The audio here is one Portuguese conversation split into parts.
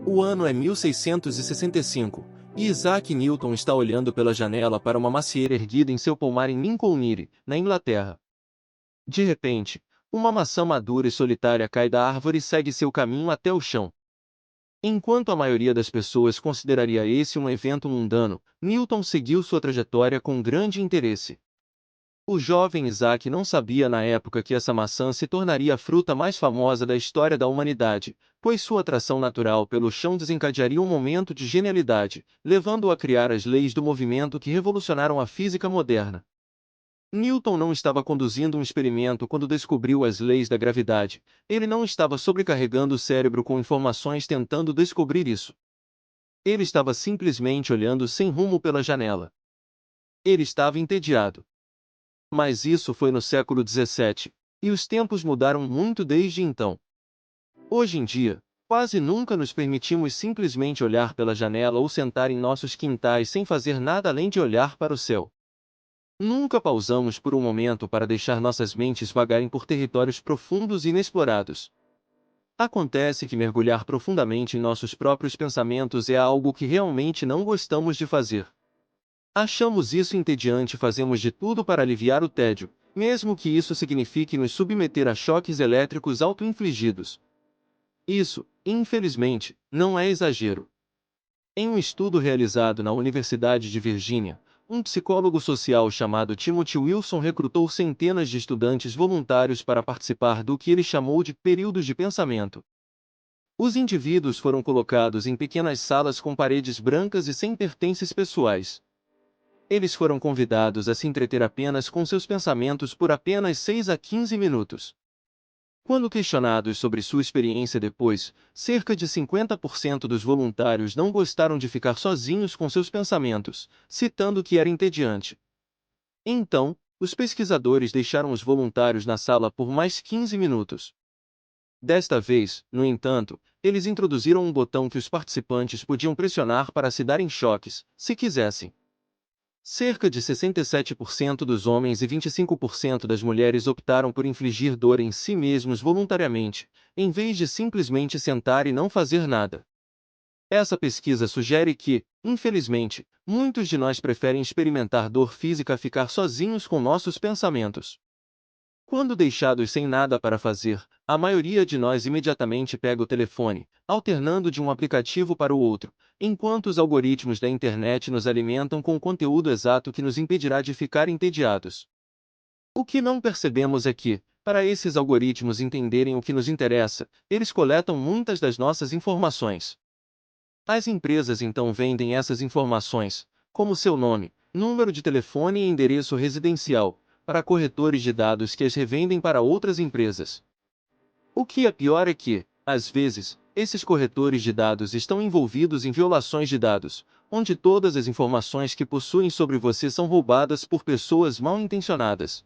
O ano é 1665, e Isaac Newton está olhando pela janela para uma macieira erguida em seu pomar em Lincolnshire, na Inglaterra. De repente, uma maçã madura e solitária cai da árvore e segue seu caminho até o chão. Enquanto a maioria das pessoas consideraria esse um evento mundano, Newton seguiu sua trajetória com grande interesse. O jovem Isaac não sabia na época que essa maçã se tornaria a fruta mais famosa da história da humanidade, pois sua atração natural pelo chão desencadearia um momento de genialidade, levando-o a criar as leis do movimento que revolucionaram a física moderna. Newton não estava conduzindo um experimento quando descobriu as leis da gravidade. Ele não estava sobrecarregando o cérebro com informações tentando descobrir isso. Ele estava simplesmente olhando sem rumo pela janela. Ele estava entediado. Mas isso foi no século XVII, e os tempos mudaram muito desde então. Hoje em dia, quase nunca nos permitimos simplesmente olhar pela janela ou sentar em nossos quintais sem fazer nada além de olhar para o céu. Nunca pausamos por um momento para deixar nossas mentes vagarem por territórios profundos e inexplorados. Acontece que mergulhar profundamente em nossos próprios pensamentos é algo que realmente não gostamos de fazer. Achamos isso entediante e fazemos de tudo para aliviar o tédio, mesmo que isso signifique nos submeter a choques elétricos auto-infligidos. Isso, infelizmente, não é exagero. Em um estudo realizado na Universidade de Virgínia, um psicólogo social chamado Timothy Wilson recrutou centenas de estudantes voluntários para participar do que ele chamou de períodos de pensamento. Os indivíduos foram colocados em pequenas salas com paredes brancas e sem pertences pessoais. Eles foram convidados a se entreter apenas com seus pensamentos por apenas 6 a 15 minutos. Quando questionados sobre sua experiência depois, cerca de 50% dos voluntários não gostaram de ficar sozinhos com seus pensamentos, citando que era entediante. Então, os pesquisadores deixaram os voluntários na sala por mais 15 minutos. Desta vez, no entanto, eles introduziram um botão que os participantes podiam pressionar para se darem choques, se quisessem. Cerca de 67% dos homens e 25% das mulheres optaram por infligir dor em si mesmos voluntariamente, em vez de simplesmente sentar e não fazer nada. Essa pesquisa sugere que, infelizmente, muitos de nós preferem experimentar dor física a ficar sozinhos com nossos pensamentos. Quando deixados sem nada para fazer, a maioria de nós imediatamente pega o telefone, alternando de um aplicativo para o outro, enquanto os algoritmos da internet nos alimentam com o conteúdo exato que nos impedirá de ficar entediados. O que não percebemos é que, para esses algoritmos entenderem o que nos interessa, eles coletam muitas das nossas informações. As empresas então vendem essas informações, como seu nome, número de telefone e endereço residencial, para corretores de dados que as revendem para outras empresas. O que é pior é que, às vezes, esses corretores de dados estão envolvidos em violações de dados, onde todas as informações que possuem sobre você são roubadas por pessoas mal intencionadas.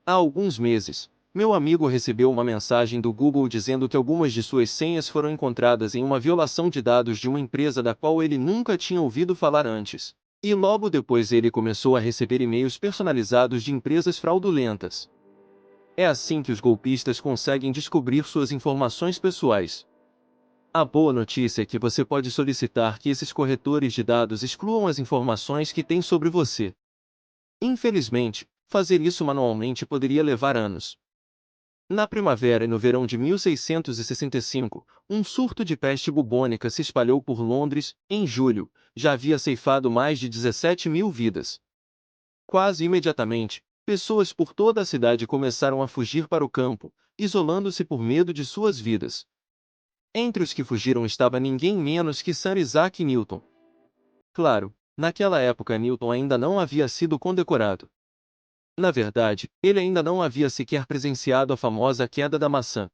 Há alguns meses, meu amigo recebeu uma mensagem do Google dizendo que algumas de suas senhas foram encontradas em uma violação de dados de uma empresa da qual ele nunca tinha ouvido falar antes. E logo depois ele começou a receber e-mails personalizados de empresas fraudulentas. É assim que os golpistas conseguem descobrir suas informações pessoais. A boa notícia é que você pode solicitar que esses corretores de dados excluam as informações que têm sobre você. Infelizmente, fazer isso manualmente poderia levar anos. Na primavera e no verão de 1665, um surto de peste bubônica se espalhou por Londres. Em julho, já havia ceifado mais de 17 mil vidas. Quase imediatamente, pessoas por toda a cidade começaram a fugir para o campo, isolando-se por medo de suas vidas. Entre os que fugiram estava ninguém menos que Sir Isaac Newton. Claro, naquela época Newton ainda não havia sido condecorado. Na verdade, ele ainda não havia sequer presenciado a famosa queda da maçã.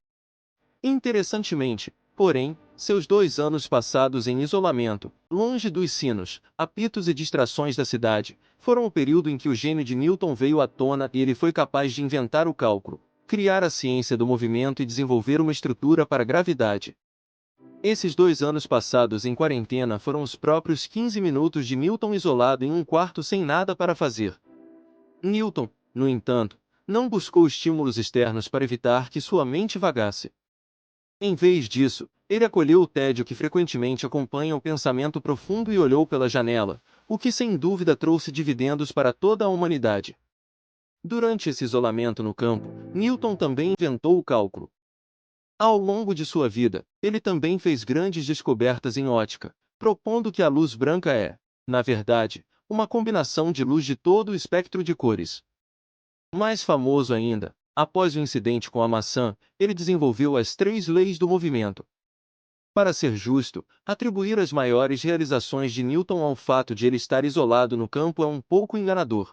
Interessantemente, porém, seus 2 anos passados em isolamento, longe dos sinos, apitos e distrações da cidade, foram o período em que o gênio de Newton veio à tona e ele foi capaz de inventar o cálculo, criar a ciência do movimento e desenvolver uma estrutura para a gravidade. Esses 2 anos passados em quarentena foram os próprios 15 minutos de Newton isolado em um quarto sem nada para fazer. Newton, no entanto, não buscou estímulos externos para evitar que sua mente vagasse. Em vez disso, Ele acolheu o tédio que frequentemente acompanha o pensamento profundo e olhou pela janela, o que sem dúvida trouxe dividendos para toda a humanidade. Durante esse isolamento no campo, Newton também inventou o cálculo. Ao longo de sua vida, ele também fez grandes descobertas em ótica, propondo que a luz branca é, na verdade, uma combinação de luz de todo o espectro de cores. Mais famoso ainda, após o incidente com a maçã, ele desenvolveu as três leis do movimento. Para ser justo, atribuir as maiores realizações de Newton ao fato de ele estar isolado no campo é um pouco enganador.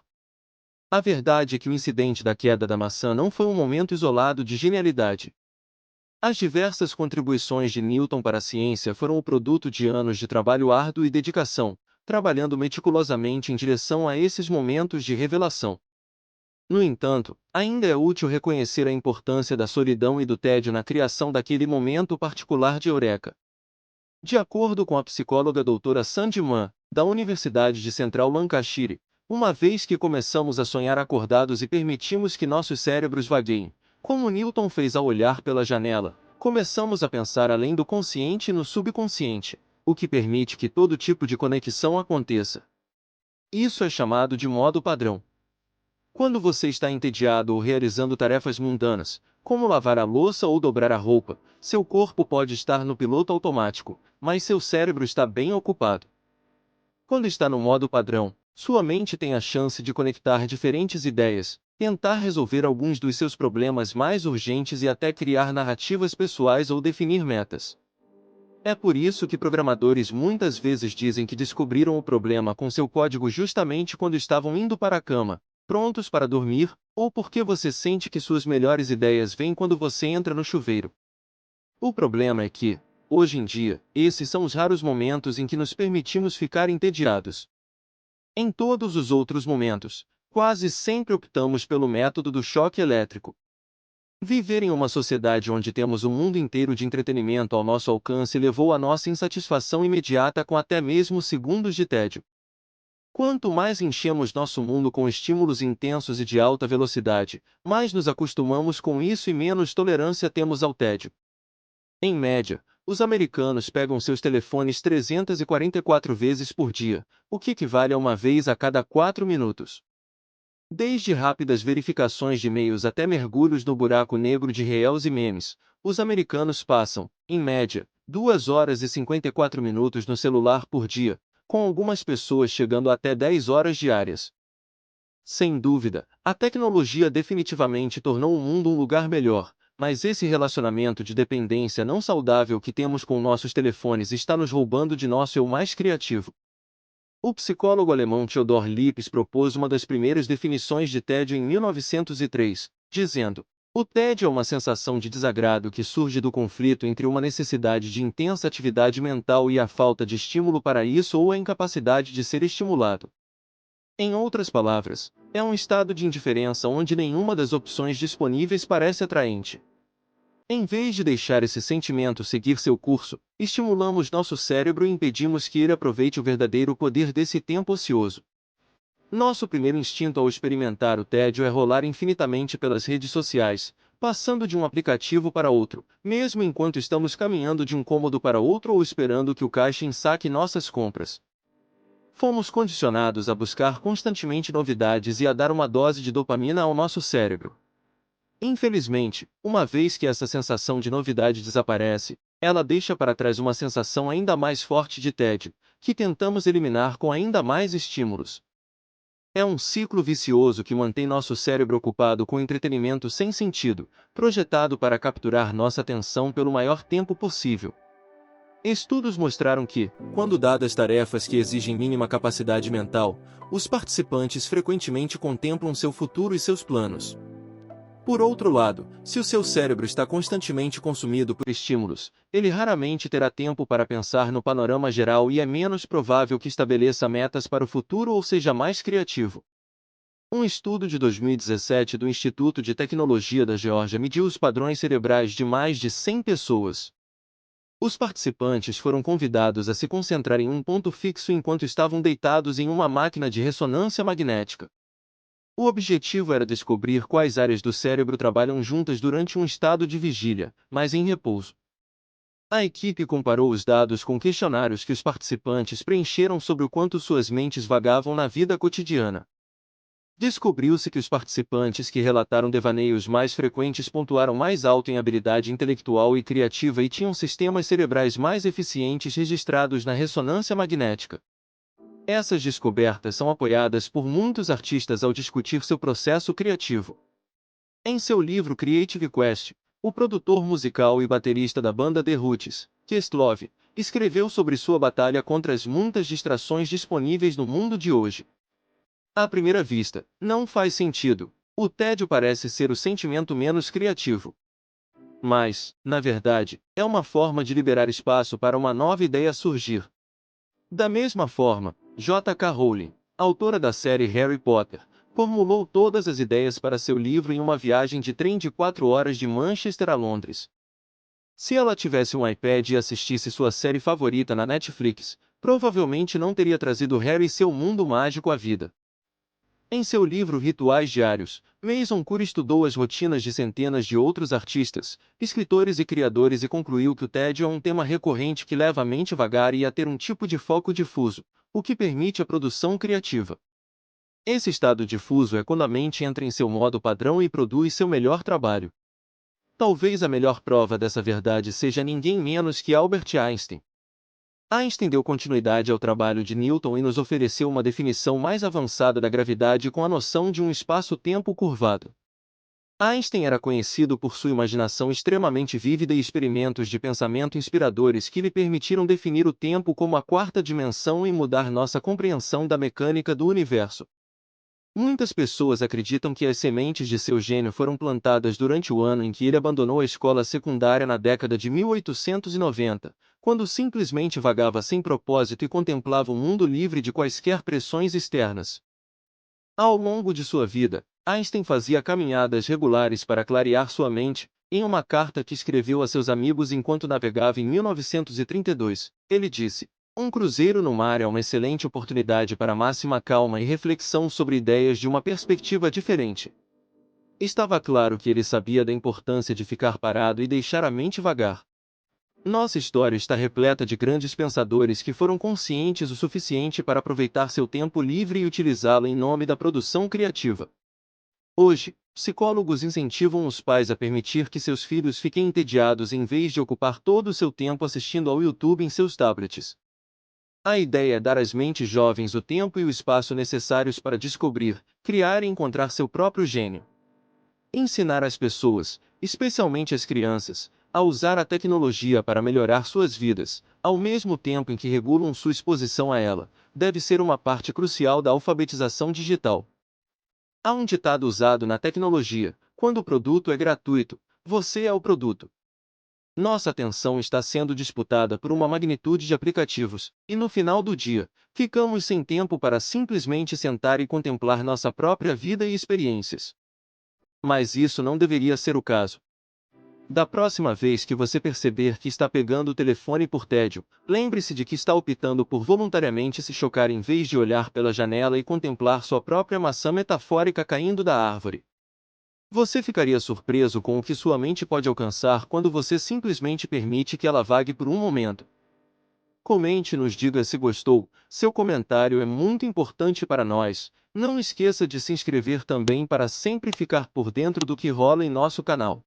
A verdade é que o incidente da queda da maçã não foi um momento isolado de genialidade. As diversas contribuições de Newton para a ciência foram o produto de anos de trabalho árduo e dedicação, trabalhando meticulosamente em direção a esses momentos de revelação. No entanto, ainda é útil reconhecer a importância da solidão e do tédio na criação daquele momento particular de eureka. De acordo com a psicóloga doutora Sandy Mann, da Universidade de Central Lancashire, uma vez que começamos a sonhar acordados e permitimos que nossos cérebros vagueiem, como Newton fez ao olhar pela janela, começamos a pensar além do consciente e no subconsciente, o que permite que todo tipo de conexão aconteça. Isso é chamado de modo padrão. Quando você está entediado ou realizando tarefas mundanas, como lavar a louça ou dobrar a roupa, seu corpo pode estar no piloto automático, mas seu cérebro está bem ocupado. Quando está no modo padrão, sua mente tem a chance de conectar diferentes ideias, tentar resolver alguns dos seus problemas mais urgentes e até criar narrativas pessoais ou definir metas. É por isso que programadores muitas vezes dizem que descobriram o problema com seu código justamente quando estavam indo para a cama, prontos para dormir, ou porque você sente que suas melhores ideias vêm quando você entra no chuveiro. O problema é que, hoje em dia, esses são os raros momentos em que nos permitimos ficar entediados. Em todos os outros momentos, quase sempre optamos pelo método do choque elétrico. Viver em uma sociedade onde temos o mundo inteiro de entretenimento ao nosso alcance levou à nossa insatisfação imediata com até mesmo segundos de tédio. Quanto mais enchemos nosso mundo com estímulos intensos e de alta velocidade, mais nos acostumamos com isso e menos tolerância temos ao tédio. Em média, os americanos pegam seus telefones 344 vezes por dia, o que equivale a uma vez a cada 4 minutos. Desde rápidas verificações de e-mails até mergulhos no buraco negro de reels e memes, os americanos passam, em média, 2 horas e 54 minutos no celular por dia, com algumas pessoas chegando até 10 horas diárias. Sem dúvida, a tecnologia definitivamente tornou o mundo um lugar melhor, mas esse relacionamento de dependência não saudável que temos com nossos telefones está nos roubando de nosso eu mais criativo. O psicólogo alemão Theodor Lipps propôs uma das primeiras definições de tédio em 1903, dizendo: o tédio é uma sensação de desagrado que surge do conflito entre uma necessidade de intensa atividade mental e a falta de estímulo para isso ou a incapacidade de ser estimulado. Em outras palavras, é um estado de indiferença onde nenhuma das opções disponíveis parece atraente. Em vez de deixar esse sentimento seguir seu curso, estimulamos nosso cérebro e impedimos que ele aproveite o verdadeiro poder desse tempo ocioso. Nosso primeiro instinto ao experimentar o tédio é rolar infinitamente pelas redes sociais, passando de um aplicativo para outro, mesmo enquanto estamos caminhando de um cômodo para outro ou esperando que o caixa ensaque nossas compras. Fomos condicionados a buscar constantemente novidades e a dar uma dose de dopamina ao nosso cérebro. Infelizmente, uma vez que essa sensação de novidade desaparece, ela deixa para trás uma sensação ainda mais forte de tédio, que tentamos eliminar com ainda mais estímulos. É um ciclo vicioso que mantém nosso cérebro ocupado com entretenimento sem sentido, projetado para capturar nossa atenção pelo maior tempo possível. Estudos mostraram que, quando dadas tarefas que exigem mínima capacidade mental, os participantes frequentemente contemplam seu futuro e seus planos. Por outro lado, se o seu cérebro está constantemente consumido por estímulos, ele raramente terá tempo para pensar no panorama geral e é menos provável que estabeleça metas para o futuro ou seja mais criativo. Um estudo de 2017 do Instituto de Tecnologia da Geórgia mediu os padrões cerebrais de mais de 100 pessoas. Os participantes foram convidados a se concentrar em um ponto fixo enquanto estavam deitados em uma máquina de ressonância magnética. O objetivo era descobrir quais áreas do cérebro trabalham juntas durante um estado de vigília, mas em repouso. A equipe comparou os dados com questionários que os participantes preencheram sobre o quanto suas mentes vagavam na vida cotidiana. Descobriu-se que os participantes que relataram devaneios mais frequentes pontuaram mais alto em habilidade intelectual e criativa e tinham sistemas cerebrais mais eficientes registrados na ressonância magnética. Essas descobertas são apoiadas por muitos artistas ao discutir seu processo criativo. Em seu livro Creative Quest, o produtor musical e baterista da banda The Roots, Questlove, escreveu sobre sua batalha contra as muitas distrações disponíveis no mundo de hoje. À primeira vista, não faz sentido. O tédio parece ser o sentimento menos criativo. Mas, na verdade, é uma forma de liberar espaço para uma nova ideia surgir. Da mesma forma, J.K. Rowling, autora da série Harry Potter, formulou todas as ideias para seu livro em uma viagem de trem de 4 horas de Manchester a Londres. Se ela tivesse um iPad e assistisse sua série favorita na Netflix, provavelmente não teria trazido Harry e seu mundo mágico à vida. Em seu livro Rituais Diários, Mason Cure estudou as rotinas de centenas de outros artistas, escritores e criadores e concluiu que o tédio é um tema recorrente que leva a mente vagar e a ter um tipo de foco difuso, o que permite a produção criativa. Esse estado difuso é quando a mente entra em seu modo padrão e produz seu melhor trabalho. Talvez a melhor prova dessa verdade seja ninguém menos que Albert Einstein. Einstein deu continuidade ao trabalho de Newton e nos ofereceu uma definição mais avançada da gravidade com a noção de um espaço-tempo curvado. Einstein era conhecido por sua imaginação extremamente vívida e experimentos de pensamento inspiradores que lhe permitiram definir o tempo como a quarta dimensão e mudar nossa compreensão da mecânica do universo. Muitas pessoas acreditam que as sementes de seu gênio foram plantadas durante o ano em que ele abandonou a escola secundária na década de 1890, quando simplesmente vagava sem propósito e contemplava o mundo livre de quaisquer pressões externas. Ao longo de sua vida, Einstein fazia caminhadas regulares para clarear sua mente. Em uma carta que escreveu a seus amigos enquanto navegava em 1932, ele disse: "Um cruzeiro no mar é uma excelente oportunidade para máxima calma e reflexão sobre ideias de uma perspectiva diferente." Estava claro que ele sabia da importância de ficar parado e deixar a mente vagar. Nossa história está repleta de grandes pensadores que foram conscientes o suficiente para aproveitar seu tempo livre e utilizá-lo em nome da produção criativa. Hoje, psicólogos incentivam os pais a permitir que seus filhos fiquem entediados em vez de ocupar todo o seu tempo assistindo ao YouTube em seus tablets. A ideia é dar às mentes jovens o tempo e o espaço necessários para descobrir, criar e encontrar seu próprio gênio. Ensinar as pessoas, especialmente as crianças, a usar a tecnologia para melhorar suas vidas, ao mesmo tempo em que regulam sua exposição a ela, deve ser uma parte crucial da alfabetização digital. Há um ditado usado na tecnologia: quando o produto é gratuito, você é o produto. Nossa atenção está sendo disputada por uma magnitude de aplicativos, e no final do dia, ficamos sem tempo para simplesmente sentar e contemplar nossa própria vida e experiências. Mas isso não deveria ser o caso. Da próxima vez que você perceber que está pegando o telefone por tédio, lembre-se de que está optando por voluntariamente se chocar em vez de olhar pela janela e contemplar sua própria maçã metafórica caindo da árvore. Você ficaria surpreso com o que sua mente pode alcançar quando você simplesmente permite que ela vague por um momento. Comente e nos diga se gostou, seu comentário é muito importante para nós. Não esqueça de se inscrever também para sempre ficar por dentro do que rola em nosso canal.